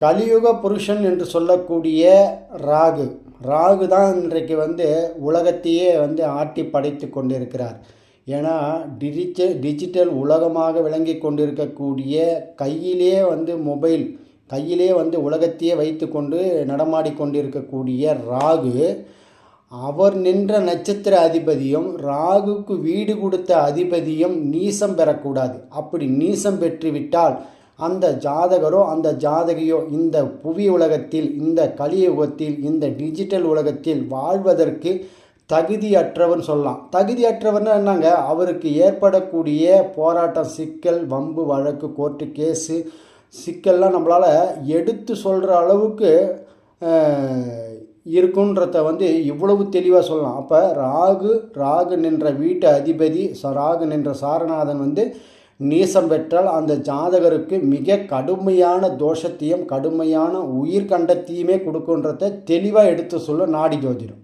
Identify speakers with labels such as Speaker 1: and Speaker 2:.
Speaker 1: கலியுக புருஷன் என்று சொல்லக்கூடிய ராகு ராகு தான் இன்றைக்கு உலகத்தையே ஆட்டி படைத்து கொண்டிருக்கிறார். ஏன்னா டிஜிட்டல் உலகமாக விளங்கி கொண்டிருக்கக்கூடிய கையிலே மொபைல் கையிலே உலகத்தையே வைத்து கொண்டு நடமாடி கொண்டிருக்கக்கூடிய ராகு, அவர் நின்ற நட்சத்திர அதிபதியும் ராகுக்கு வீடு கொடுத்த அதிபதியும் நீசம் பெறக்கூடாது. அப்படி நீசம் பெற்றுவிட்டால் அந்த ஜாதகரோ அந்த ஜாதகியோ இந்த புவி உலகத்தில், இந்த கலியுகத்தில், இந்த டிஜிட்டல் உலகத்தில் வாழ்வதற்கு தகுதியற்றவன் சொல்லலாம். தகுதியற்றவர்னா என்னங்க, அவருக்கு ஏற்படக்கூடிய போராட்டம், சிக்கல், வம்பு, வழக்கு, கோர்ட்டு கேஸு சிக்கல்லாம் நம்மளால் எடுத்து சொல்கிற அளவுக்கு இருக்குன்றத இவ்வளவு தெளிவாக சொல்லலாம். அப்போ ராகு நின்ற வீட்டு அதிபதி, ராகு நின்ற சாரநாதன் நீசம் பெற்றால் அந்த ஜாதகருக்கு மிக கடுமையான தோஷத்தையும் கடுமையான உயிர்கண்டத்தையுமே கொடுக்குன்றத தெளிவாக எடுத்து சொல்ல நாடி ஜோதிடம்.